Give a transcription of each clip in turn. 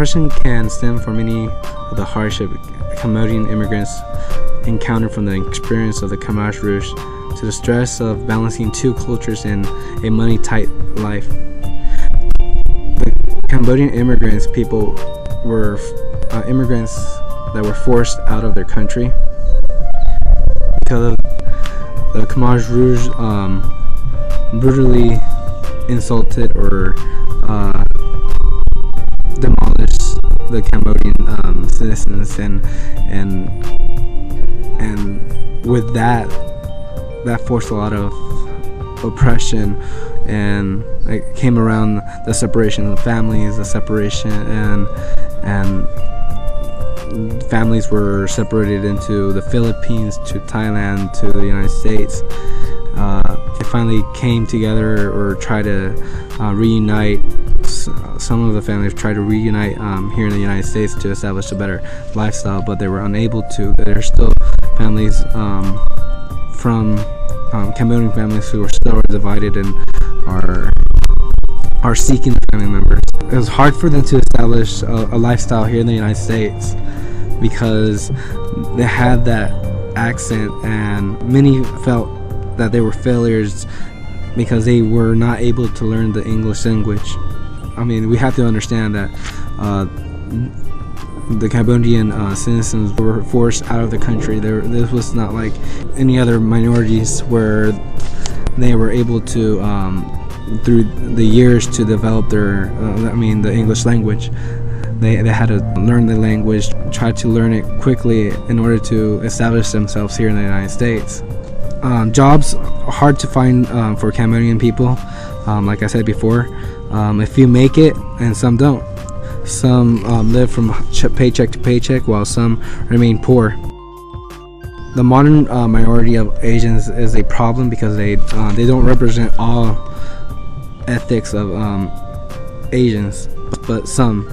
Depression can stem from many of the hardship Cambodian immigrants encountered, from the experience of the Khmer Rouge to the stress of balancing two cultures in a money-tight life. The Cambodian people were immigrants that were forced out of their country because of the Khmer Rouge brutally insulted or demolished the Cambodian citizens, and with that forced a lot of oppression, and it came around the separation of families, the separation, and families were separated into the Philippines, to Thailand, to the United States. They finally came together or tried to reunite. Some of the families tried to reunite here in the United States to establish a better lifestyle, but they were unable to. There are still families from Cambodian families who are still divided and are seeking their family members. It was hard for them to establish a lifestyle here in the United States because they had that accent, and many felt that they were failures because they were not able to learn the English language. I mean, we have to understand that the Cambodian citizens were forced out of the country. This was not like any other minorities where they were able to, through the years, to develop their, the English language. They had to learn the language, try to learn it quickly in order to establish themselves here in the United States. Jobs are hard to find for Cambodian people, like I said before. If you make it, and some don't. Some live from paycheck to paycheck, while some remain poor. The modern minority of Asians is a problem because they don't represent all ethics of Asians, but some.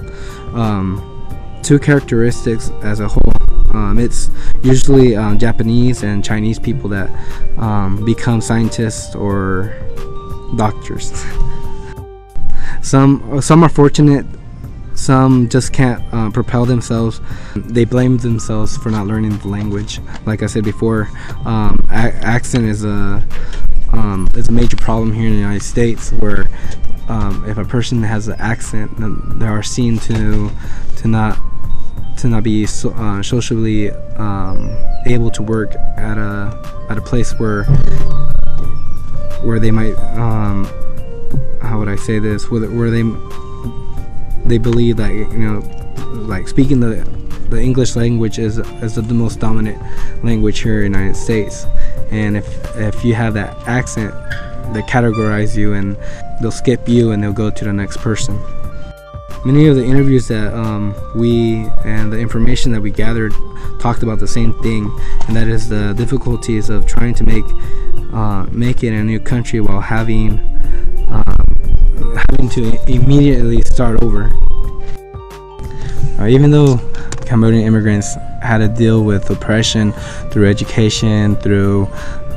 Two characteristics as a whole. It's usually Japanese and Chinese people that become scientists or doctors. Some are fortunate. Some just can't propel themselves. They blame themselves for not learning the language. Like I said before, accent is a major problem here in the United States, where if a person has an accent, they are seen to not be socially able to work at a place where they might, how would I say this, where they believe that, like speaking the English language is the most dominant language here in the United States. And if you have that accent, they categorize you and they'll skip you and they'll go to the next person. Many of the interviews that and the information that we gathered talked about the same thing, and that is the difficulties of trying to make it in a new country while having to immediately start over. Even though Cambodian immigrants had to deal with oppression through education, through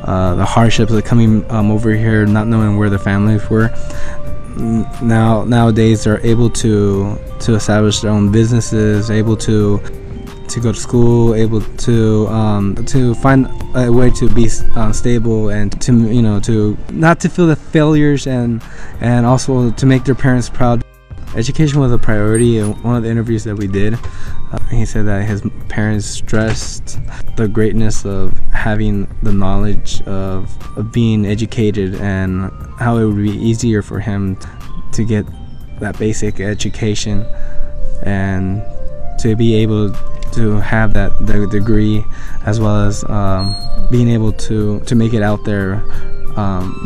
the hardships of coming over here, not knowing where their families were, nowadays they're able to establish their own businesses, able to go to school, able to find a way to be stable, and to not to feel the failures, and also to make their parents proud. Education was a priority. In one of the interviews that we did, he said that his parents stressed the greatness of having the knowledge of being educated, and how it would be easier for him to get that basic education and to be able to have that degree, as well as being able to make it out there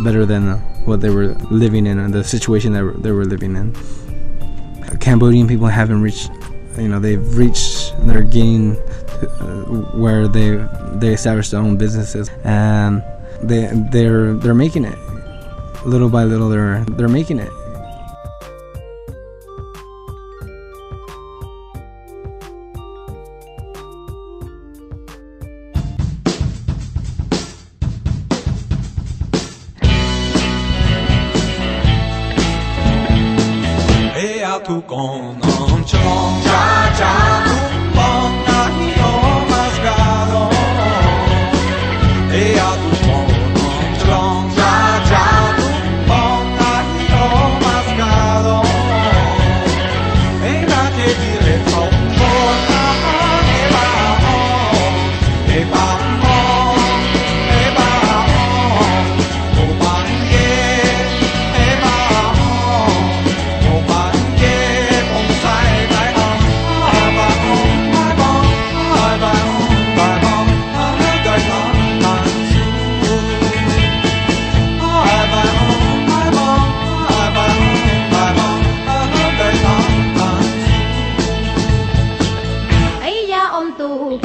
better than what they were living in, and the situation that they were living in. Cambodian people haven't reached, they're getting where they established their own businesses, and they're making it little by little. They're making it. tu con chong cha cha tu con ai o mascado e a tu con chong cha cha tu con ai o mascado e la che dire con e va e va tu